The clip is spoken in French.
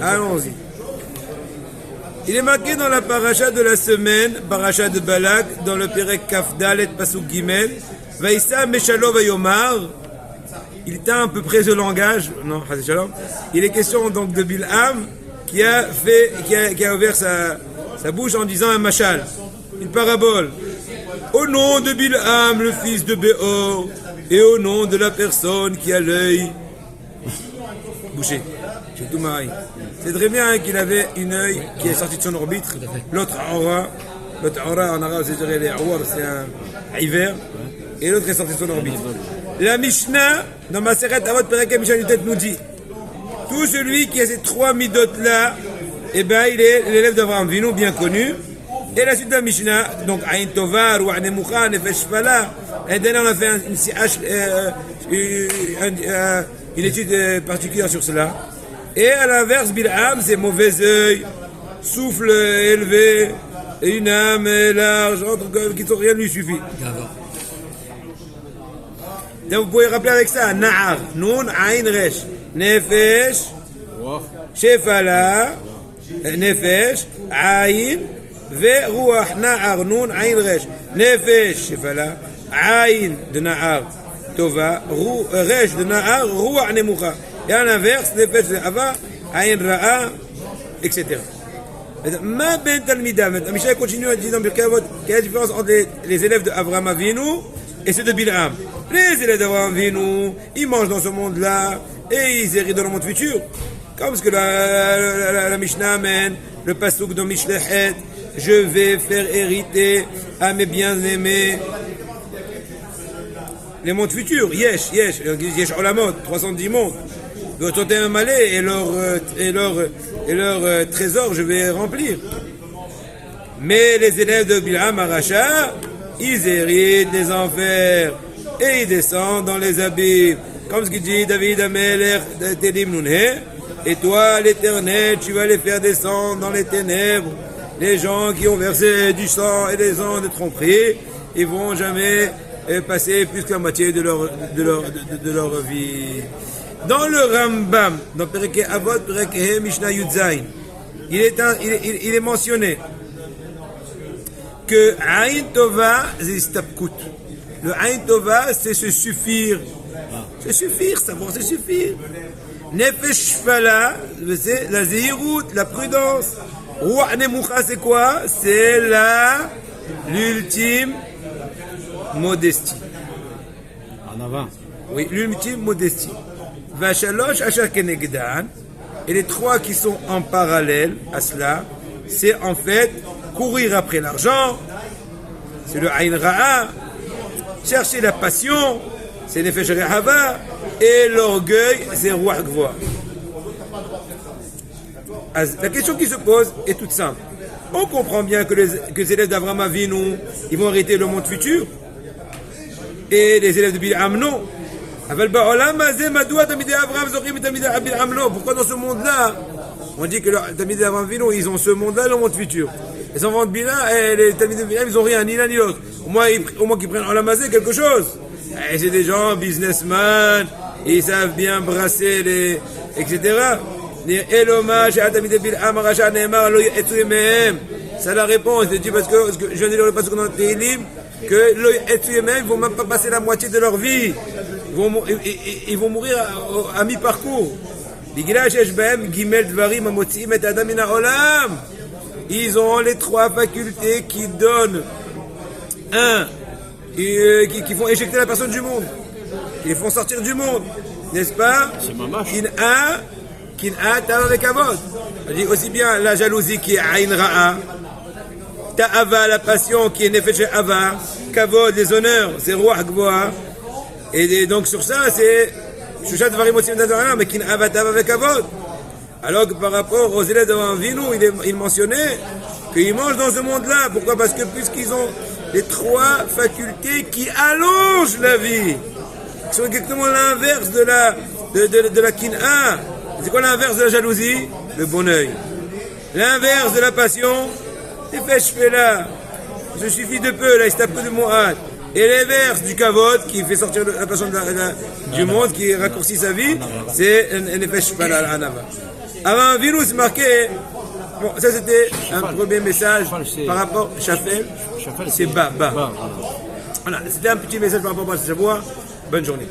Allons-y. Il est marqué dans la paracha de la semaine, paracha de Balak, dans le Perek Kaf Dalet Pasuk Gimel, Vaïssa Meshalo Vayomar. Il tint à peu près ce langage, non, Shalom. Il est question donc de Bilham qui a ouvert sa bouche en disant un machal, une parabole. Au nom de Bilham, le fils de Béor, et au nom de la personne qui a l'œil bouché. J'ai tout marié. C'est très bien qu'il avait une œil qui est sorti de son orbite. L'autre aura en arabe, c'est les awar, c'est un hiver. Et l'autre est sorti de son orbite. La Mishnah, dans ma Maseret Avot Perek Mishnah du tête nous dit, tout celui qui a ces trois midot là, eh ben il est l'élève d'Avraham Avinu, bien connu. Et la suite de la Mishnah, donc Aïn Tova, Ruach Nemucha, Nefesh Shfala. Et d'ailleurs on a fait une étude particulière sur cela. Et à l'inverse, Bilham, c'est mauvais œil, souffle élevé, et une âme large, qui ne rien lui suffit. Donc vous pouvez rappeler avec ça, Na'ar, Nun, Aïn, Resh, Nefesh, Shefala, Nefesh, Aïn, Ve, Ruach, Na'ar, Nun, Aïn, Resh, Nefesh, Shefala, Aïn de Na'ar, Tova, Resh de Na'ar, Ruach, Nemucha. Et à l'inverse, Nefesh de Ava, Aïn, Ra'a, etc. Ma ben Talmida, Michel continue à dire dans Birkei Avot, quelle est la différence entre les élèves d'Avraham Avinu et ceux de Bilham. Les élèves d'Avraham Avinu, ils mangent dans ce monde-là et ils héritent dans le monde futur. Comme ce que la Mishnah amène, le pasuk dans Mishlechet, je vais faire hériter à mes bien-aimés les mondes futurs. Yesh Olamot, 310 mondes. Et leur trésor, je vais remplir. Mais les élèves de Bilham Aracha, ils héritent des enfers et ils descendent dans les abîmes. Comme ce qu'il dit David Amelech Telim Nunhe, et toi, l'Éternel, tu vas les faire descendre dans les ténèbres. Les gens qui ont versé du sang et des ans de tromperie, ils vont jamais passer plus que la moitié de leur vie. Dans le Rambam, dans Perek Avot, Perek Mishnah Yudzaïn, il est mentionné que Aïn Tova, c'est Istapkut. Le Aïn Tova, c'est se suffire. Se suffire, savoir se suffire. Nefesh Shfala, c'est la Zehirut, la prudence. Ruach Nemucha, c'est quoi? C'est l'ultime modestie. En avant. Oui, l'ultime modestie. Vachalosh Asher Kenegdan, et les trois qui sont en parallèle à cela, c'est en fait courir après l'argent, c'est le Aïn Ra'a, chercher la passion, c'est Nefesh Rehava, et l'orgueil, c'est Ruach Gvoa. La question qui se pose est toute simple. On comprend bien que les élèves d'Avraham Avinu, ils vont hériter le monde futur, et les élèves de Bilham non. Pourquoi dans ce monde-là, on dit que les Talmidei d'Avraham Avinu, ils ont ce monde-là, le monde futur. Les enfants de Bilham et les Talmidei de Bilham, ils n'ont rien, ni l'un ni l'autre. Au moins qu'ils prennent Olam Hazeh quelque chose. Et c'est des gens businessmen, ils savent bien brasser les, etc. C'est la réponse. Je dis parce que je viens de lire le passage dans le Tehillim, que ils ne vont même pas passer la moitié de leur vie. Ils vont mourir à mi-parcours. Ils ont les trois facultés qui donnent qui font éjecter la personne du monde, qui les font sortir du monde, n'est-ce pas? Kin'a, ta'ava avec avod. On dit aussi bien la jalousie qui est Aïn Ra'a, ta'ava, la passion qui est Nefesh Ava, kavod, les honneurs, c'est Ruach Gvoa. Et donc sur ça, c'est Shushat Varim Otzim Dazaram, mais Kin'a ta'ava avec avod. Alors que par rapport aux élèves d'Avraham Avinu, il mentionnait qu'ils mangent dans ce monde-là. Pourquoi? Parce que puisqu'ils ont les trois facultés qui allongent la vie, qui sont exactement l'inverse de la Kin'a. C'est quoi l'inverse de la jalousie? Le bon œil. L'inverse de la passion, c'est Feshfela. Je suffit de peu, là, il se tape de Mohat. Et l'inverse du kavod, qui fait sortir la personne du monde, qui raccourcit sa vie, c'est Feshfela, l'anava. Avant Avinu, c'est marqué. Bon, ça c'était un premier message par rapport. Shafel, c'est bas. Voilà. Voilà, c'était un petit message par rapport à ce Shavua. Bonne journée.